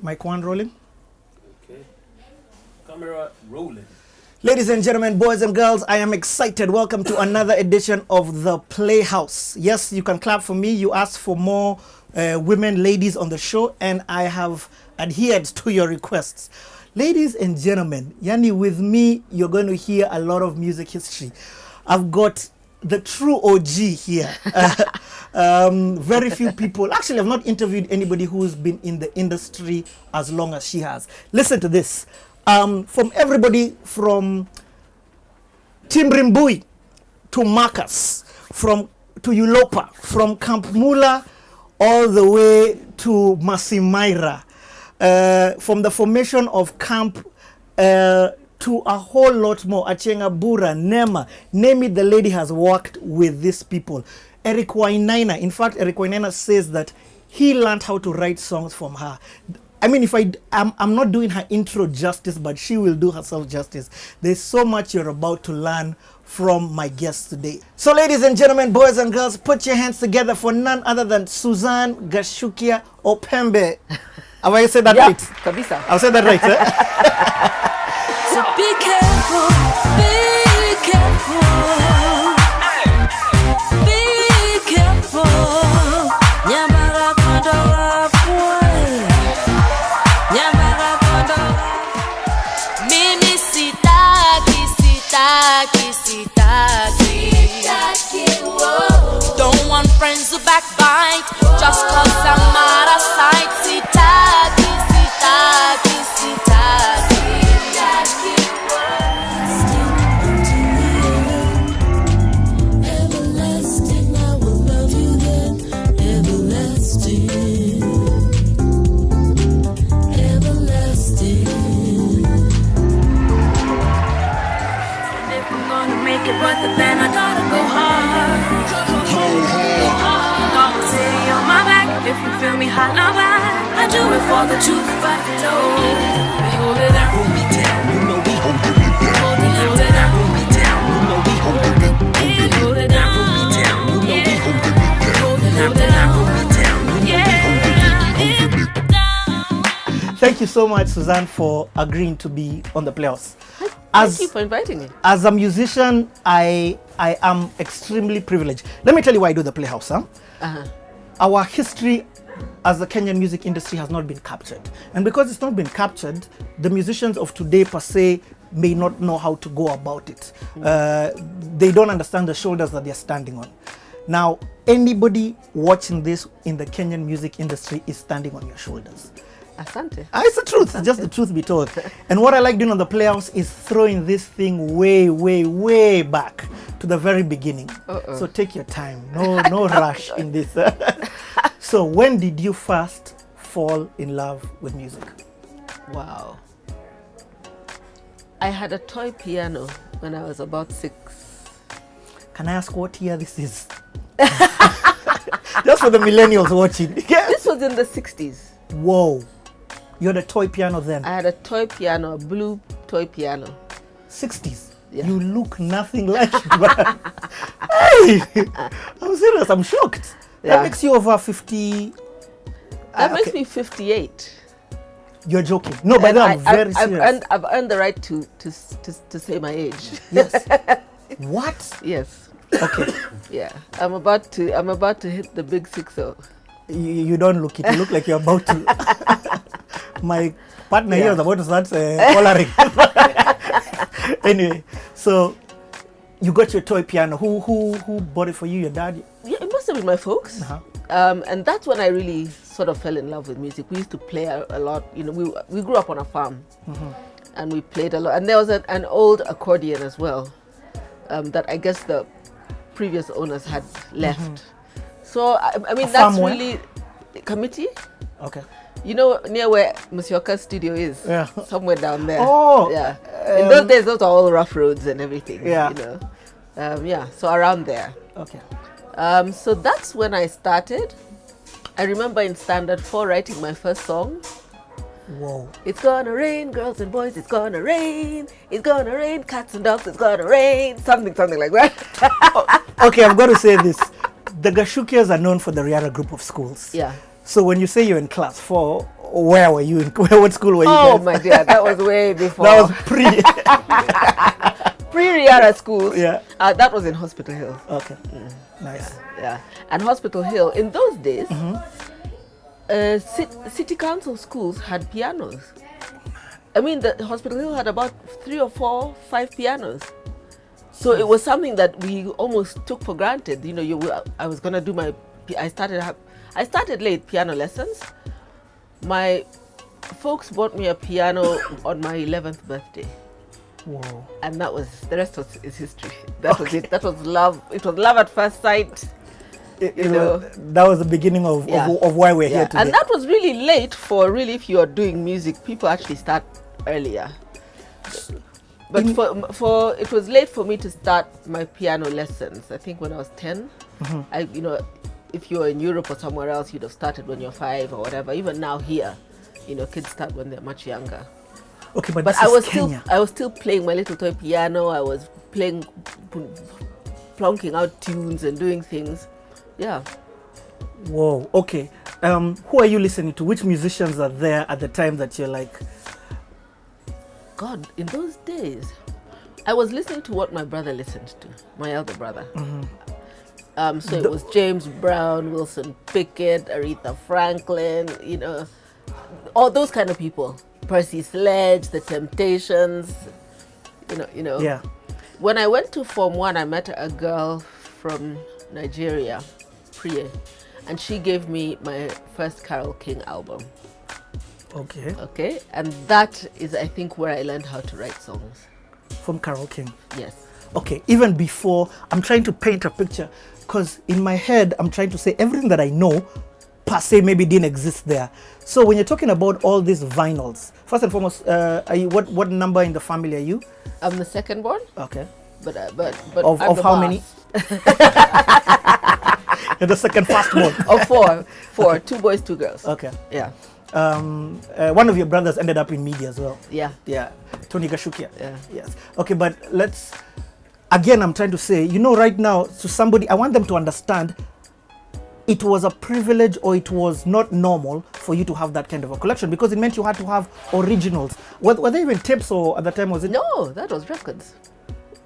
Mic 1 rolling. Okay. Camera rolling. Ladies and gentlemen, boys and girls, I am excited. Welcome to another edition of The Playhouse. Yes, you can clap for me. You asked for more women, ladies on the show, and I have adhered to your requests. Ladies and gentlemen, Yani, with me, you're going to hear a lot of music history. I've got the true OG here. Very few people. Actually, I've not interviewed anybody who's been in the industry as long as she has. Listen to this. From everybody from Timbrimbui to Marcus, to Ulopa, from Camp Mulla all the way to Mercy Myra, from the formation of Camp to a whole lot more. Achenga Bura, Nema, name it, the lady has worked with these people. Eric Wainaina, in fact, Eric Wainaina says that he learned how to write songs from her. I mean, if I'm not doing her intro justice, but she will do herself justice. There's so much you're about to learn from my guest today. So ladies and gentlemen, boys and girls, put your hands together for none other than Suzanne Gachukia Opembe. Have I said that right? Kabisa. I've said that right, eh? So be careful, be careful, be careful. Nyamara kondoa pue, nyamara kondoa. Mimi sitaki, sitaki, sitaki. Don't want friends who backbite just 'cause I'm out of sight. Sitaki, sitaki, sitaki. But then I gotta go hard. Go hard. Don't say on my back if you feel me hot now back. I do it for the truth, but no. We hold it down, hold me down. You know we hold it down. Hold it down, hold me down. You know we hold it down. Hold it down, hold me down. You know we hold it down. Hold it down, hold me down. You know we hold it down. Thank you so much, Suzanne, for agreeing to be on the Playhouse. Thank you for inviting me. As a musician, I am extremely privileged. Let me tell you why I do the Playhouse. Our history as the Kenyan music industry has not been captured. And because it's not been captured, the musicians of today per se may not know how to go about it. They don't understand the shoulders that they're standing on. Now, anybody watching this in the Kenyan music industry is standing on your shoulders. Asante. It's the truth. It's just the truth be told. And what I like doing on the Playhouse is throwing this thing way, way, way back to the very beginning. So take your time. No rush in this. So when did you first fall in love with music? Wow. I had a toy piano when I was about 6. Can I ask what year this is? Just for the millennials watching. This was in the 60s. Whoa. You had a toy piano then? I had a toy piano, a blue toy piano. 60s? Yeah. You look nothing like it. But hey, I'm serious. I'm shocked. Yeah. That makes you over 50. That makes me 58. You're joking. No, but I'm very serious. I've earned the right to say my age. Yes. What? Yes. Okay. Yeah. I'm about to hit the big 60. You don't look it. You look like you're about to. My partner here is about to start coloring. Anyway, so you got your toy piano. Who bought it for you? Your dad? Yeah, it must have been my folks. And that's when I really sort of fell in love with music. We used to play a lot. You know, we grew up on a farm, and we played a lot. And there was an old accordion as well, that I guess the previous owners had left. So I mean, that's really committee. Okay. You know, near where Musioka's studio is, somewhere down there. Oh, yeah. In those days, those are all rough roads and everything. Yeah. You know, so around there. Okay. So that's when I started. I remember in Standard 4 writing my first song. Whoa. It's gonna rain, girls and boys, it's gonna rain. It's gonna rain, cats and dogs, it's gonna rain. Something like that. Okay, I've got to say this. The Gachukias are known for the Riara group of schools. Yeah. So when you say you're in class 4, Where were you? What school were you Oh guys? my dear, that was way before. That was pre. Pre-Riara schools. Yeah. That was in Hospital Hill. Okay. Nice. Yeah. And Hospital Hill, in those days, city council schools had pianos. I mean, the Hospital Hill had about 3 or 4, 5 pianos. So it was something that we almost took for granted. You know, I was gonna do I started late piano lessons. My folks bought me a piano on my 11th birthday. Whoa. And that was, the rest is history. That was it. That was love. It was love at first sight. That was the beginning of why we're here today. And that was really late if you are doing music. People actually start earlier. But it was late for me to start my piano lessons. I think when I was 10. If you're in Europe or somewhere else, you'd have started when you're 5 or whatever. Even now here, kids start when they're much younger. Okay, but I was still playing my little toy piano. I was playing, plonking out tunes and doing things. Yeah. Whoa. Okay. Who are you listening to? Which musicians are there at the time that you're like? God, in those days, I was listening to what my brother listened to, my elder brother. So it was James Brown, Wilson Pickett, Aretha Franklin, all those kind of people. Percy Sledge, The Temptations, Yeah. When I went to Form 1, I met a girl from Nigeria, Priye, and she gave me my first Carole King album. Okay, and that is, I think, where I learned how to write songs. From Carole King. Yes. Okay, even before, I'm trying to paint a picture, because in my head, I'm trying to say everything that I know, per se, maybe didn't exist there. So when you're talking about all these vinyls, first and foremost, are you what number in the family are you? I'm the second born. Okay. But of I'm the how boss. many? You're the second firstborn. Of four, 2 boys, 2 girls. Okay. Yeah. One of your brothers ended up in media as well. Yeah. Yeah. Tony Gachukia. Yeah. Yes. Okay, but I'm trying to say, right now, to somebody, I want them to understand it was a privilege or it was not normal for you to have that kind of a collection, because it meant you had to have originals. Were there even tapes, or at the time was it? No, that was records.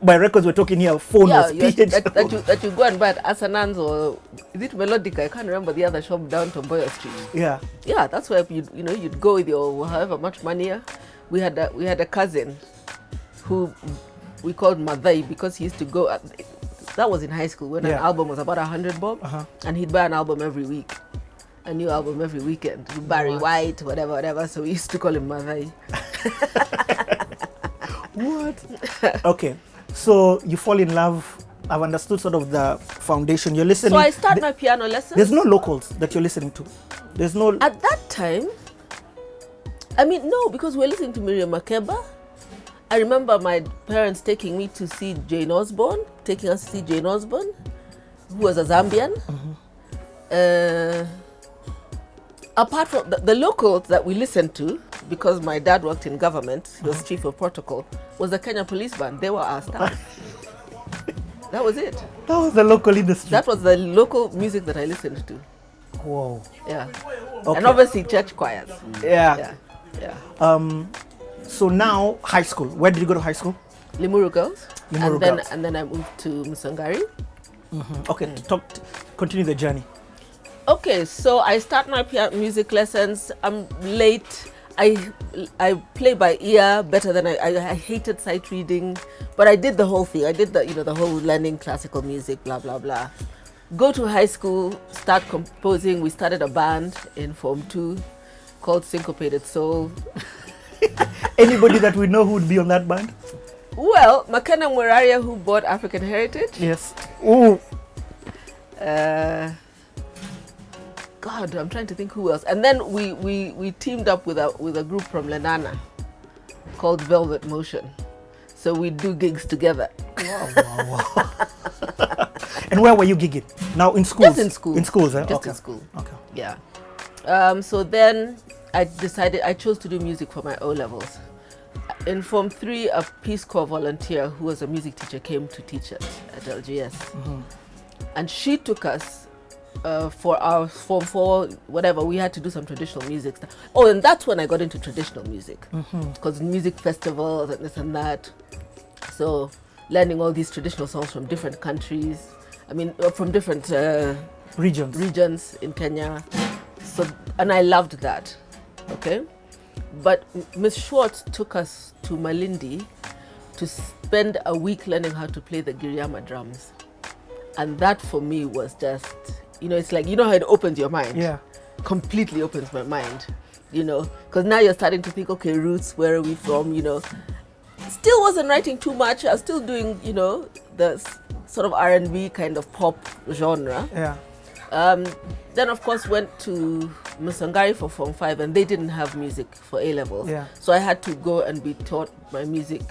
By records, we're talking here, phone was PH. That you go and buy at Asanan's, or is it Melodica? I can't remember the other shop down Tomboya Street. Yeah. Yeah, that's where you'd go with your however much money. We had a cousin who we called Madai, because he used to go that was in high school when an album was about 100 bob, and he'd buy an album every week, a new album every weekend. Barry White, whatever. So we used to call him Madai. What? Okay, so you fall in love. I've understood sort of the foundation. You're listening. So I start my piano lessons. There's no locals that you're listening to. There's no. At that time, no, because we're listening to Miriam Makeba. I remember my parents taking us to see Jane Osborne, who was a Zambian. Apart from the locals that we listened to, because my dad worked in government, he was chief of protocol, was the Kenya police band. They were our staff. That was it. That was the local industry. That was the local music that I listened to. Whoa. Yeah. Okay. And obviously church choirs. Yeah. Yeah. So now, high school. Where did you go to high school? Limuru Girls. Limuru Girls. And then I moved to Musangari. Okay, continue the journey. Okay, so I start my music lessons. I'm late. I play by ear better than I hated sight reading, but I did the whole thing. I did the whole learning classical music, blah blah blah. Go to high school, start composing. We started a band in Form 2 called Syncopated Soul. Anybody that we know who would be on that band? Well, Makena Mweraria, who bought African Heritage. Yes. Ooh. God, I'm trying to think who else. And then we teamed up with a group from Lenana called Velvet Motion. So we do gigs together. Wow. And where were you gigging? Now in schools? Just in school. In schools, eh? Just in school. Okay. Yeah. So then I chose to do music for my O-levels. In Form 3, a Peace Corps volunteer who was a music teacher came to teach us at LGS. And she took us for our form 4, whatever, we had to do some traditional music stuff. Oh, and that's when I got into traditional music, because music festivals and this and that. So learning all these traditional songs from different countries, from different regions in Kenya. So, and I loved that. Okay, but Miss Schwartz took us to Malindi to spend a week learning how to play the Giriama drums, and that for me was just, it's like, how it opens your mind. Yeah, completely opens my mind. Because now you're starting to think, okay, roots, where are we from? Still wasn't writing too much. I was still doing, the sort of R&B kind of pop genre. Yeah. Then of course went to Musangari for Form 5, and they didn't have music for A-levels. Yeah. So I had to go and be taught my music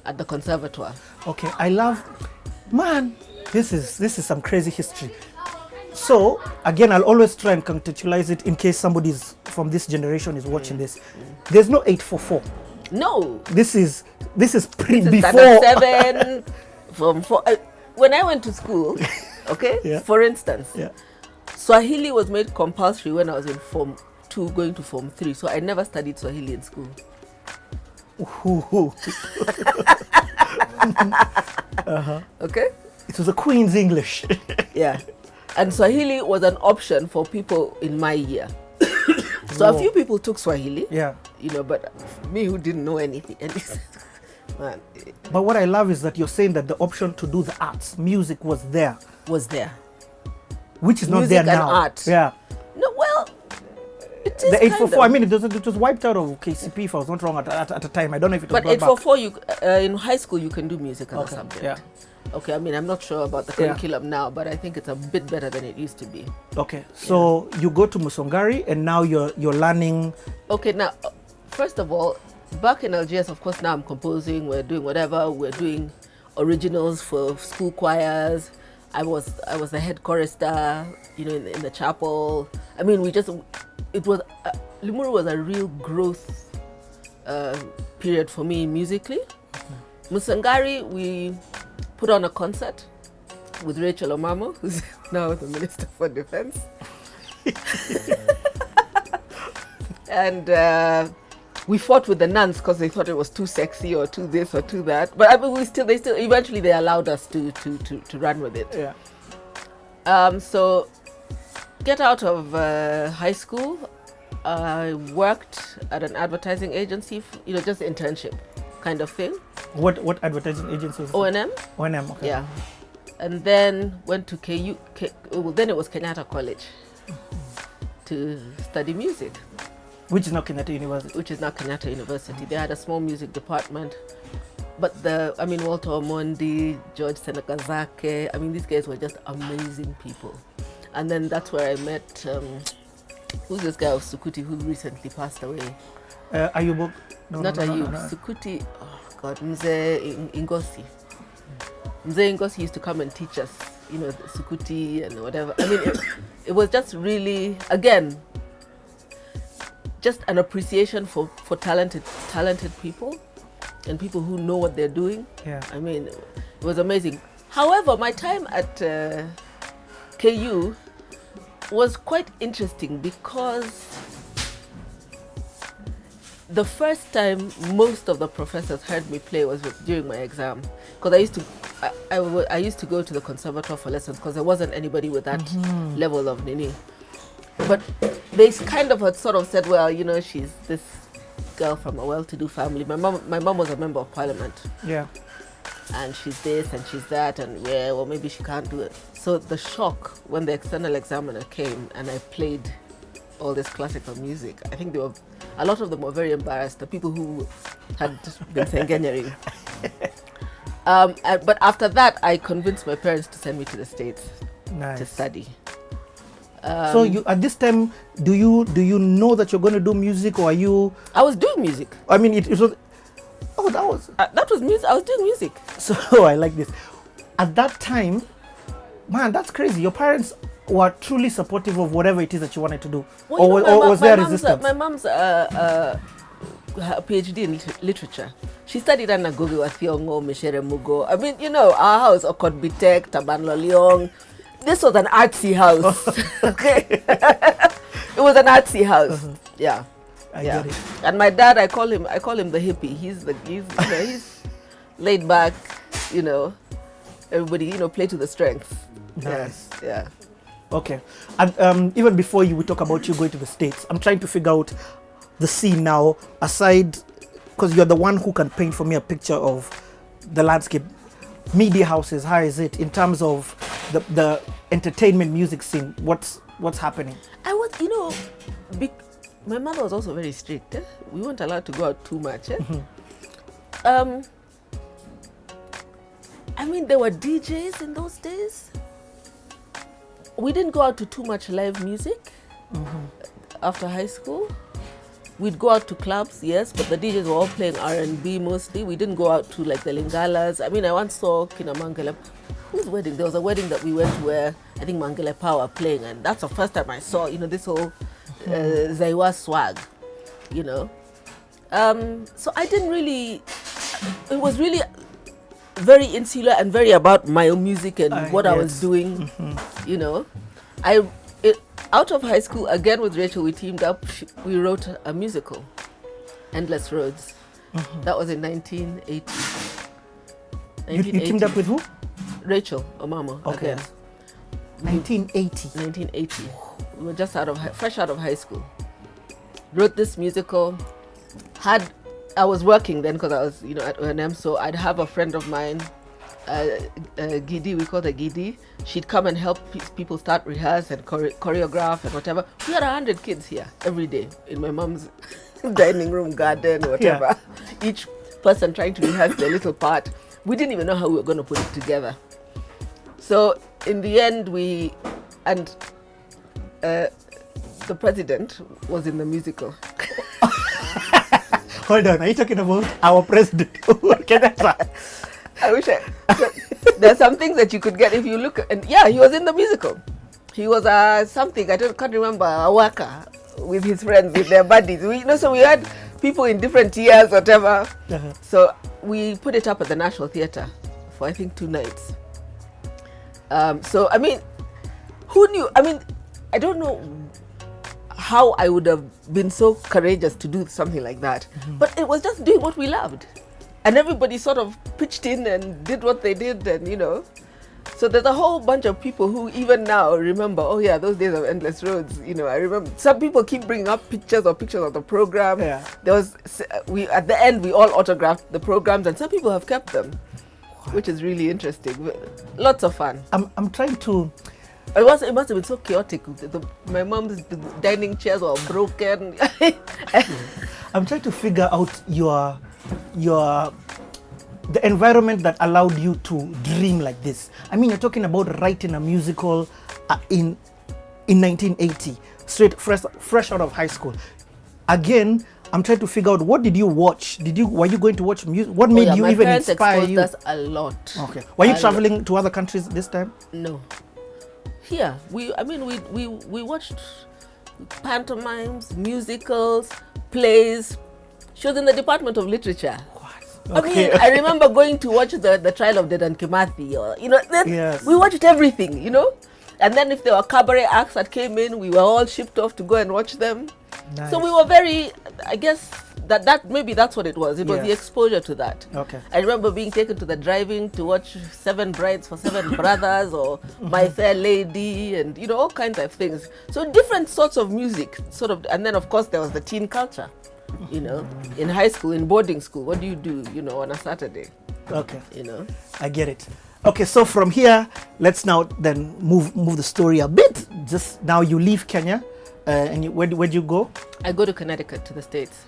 at the conservatoire. Okay, this is some crazy history. So again, I'll always try and contextualize it in case somebody's from this generation is watching this. There's no 844. No. This is before. Standard 7 from 4. When I went to school, okay, Yeah. for instance, Yeah. Swahili was made compulsory when I was in Form 2 going to Form 3. So I never studied Swahili in school. Okay? It was a Queen's English. Yeah. And Swahili was an option for people in my year. So a few people took Swahili. Yeah. But me who didn't know anything. Man, But what I love is that you're saying that the option to do the arts, music was there. Which is not Music there and now. art. Yeah. No, well, it is The 844, kind of. it was wiped out of KCP, if I was not wrong, at a time. I don't know if it was But brought back. 844, in high school, you can do music as a subject. Yeah. Okay, I'm not sure about the curriculum now, but I think it's a bit better than it used to be. Okay, so you go to Musongari, and now you're learning. Okay, now, first of all, back in LGS, of course, now I'm composing, we're doing whatever, we're doing originals for school choirs. I was the head chorister, in the chapel. Limuru was a real growth period for me musically. Musangari, we put on a concert with Rachel Omamo, who's now the Minister for Defense. And we fought with the nuns because they thought it was too sexy or too this or too that. But they still eventually they allowed us to run with it. Yeah. So get out of high school, I worked at an advertising agency, just internship kind of thing. What advertising agency was it? O&M. O&M, okay. Yeah. And then went to then it was Kenyatta College to study music. Which is now Kenyatta University. Which is now Kenyatta University. They had a small music department. But Walter Omondi, George Senekazake, these guys were just amazing people. And then that's where I met, who's this guy of Sukuti who recently passed away? Ayubo? Not Ayub. No. Sukuti, oh God, Mzee Ngosi. Mzee Ngosi used to come and teach us, Sukuti and whatever. It was just really, again, just an appreciation for talented people and people who know what they're doing. Yeah. It was amazing. However, my time at KU was quite interesting because the first time most of the professors heard me play was during my exam, because I used to go to the conservatoire for lessons because there wasn't anybody with that level of nini. But they kind of had sort of said, well, she's this girl from a well-to-do family. My mom was a member of parliament. Yeah. And she's this and she's that, and maybe she can't do it. So the shock when the external examiner came and I played all this classical music, I think a lot of them were very embarrassed, the people who had been sengenyering. But after that, I convinced my parents to send me to the States to study. So you at this time, do you know that you're going to do music, or are you? I was doing music. It was. Oh, that was music. I was doing music. So I like this. At that time, man, that's crazy. Your parents were truly supportive of whatever it is that you wanted to do, or was there resistance? My mom's PhD in literature. She studied under Gogi wa Thiongo, Mishere Mugo. Our house, Okot Bitek, Taban Loliong. This was an artsy house. Okay. It was an artsy house. Yeah. I get it. And my dad, I call him the hippie. He's laid back, you know. Everybody, you know, play to the strengths. Nice. Yeah. Okay. And even before we talk about you going to the States, I'm trying to figure out the scene now, aside, because you're the one who can paint for me a picture of the landscape. Media houses, how is it in terms of the entertainment music scene? What's happening? I was, you know, my mother was also very strict. We weren't allowed to go out too much. I mean, there were DJs in those days. We didn't go out to too much live music after high school. We'd go out to clubs, yes, but the DJs were all playing R&B mostly. We didn't go out to like the Lingalas. I mean, I once saw Kina Mangele. Whose wedding? There was a wedding that we went to where I think Mangele Power playing, and that's the first time I saw, you know, this whole Zaiwa swag, you know. So I didn't really. It was really very insular and very about my own music and what I was doing, you know. Out of high school, again with Rachel, we teamed up. We wrote a musical, Endless Roads. That was in 1980. You teamed up with who? Rachel Omamo. Okay. Again. 1980. 1980. We were just fresh out of high school. Wrote this musical. I was working then because I was, you know, at O&M, so I'd have a friend of mine, Gidi, we called her Gidi. She'd come and help people start rehearse and choreograph and whatever. We had 100 kids here every day in my mom's dining room, garden, whatever. Yeah. Each person trying to rehearse their little part. We didn't even know how we were going to put it together. So in the end, the president was in the musical. Hold on, are you talking about our president? I wish there's some things that you could get if you look, and yeah, he was in the musical. He was something, can't remember, a worker with his friends, with their buddies. So we had people in different years, whatever. So we put it up at the National Theatre for I think 2 nights. So I mean, who knew? I mean, I don't know how I would have been so courageous to do something like that, but it was just doing what we loved. And everybody sort of pitched in and did what they did, and you know. So there's a whole bunch of people who even now remember, oh yeah, those days of Endless Roads. You know, I remember some people keep bringing up pictures of the program. Yeah. There was, at the end, we all autographed the programs, and some people have kept them, which is really interesting. Lots of fun. I'm trying to. It must have been so chaotic. My mom's dining chairs were broken. I'm trying to figure out the environment that allowed you to dream like this. I mean, you're talking about writing a musical in 1980, fresh out of high school. Again, I'm trying to figure out, what did you watch? Were you going to watch music? What made you even inspire you? My parents exposed us a lot. Okay. Were you traveling to other countries this time? No. Here, we watched pantomimes, musicals, plays. She was in the Department of Literature. What? Okay. I mean, I remember going to watch the Trial of Dedan Kimathi, or you know, yes. We watched everything, you know. And then if there were cabaret acts that came in, we were all shipped off to go and watch them. Nice. So we were very, I guess that maybe that's what it was. It was the exposure to that. Okay. I remember being taken to the drive-in to watch 7 Brides for 7 Brothers or My Fair Lady, and you know, all kinds of things. So different sorts of music, sort of, and then of course there was the teen culture. You know, in high school, in boarding school, what do, you know, on a Saturday? Okay. You know, I get it. Okay, so from here, let's now then move the story a bit. Just now you leave Kenya, and where'd you go? I go to Connecticut, to the States.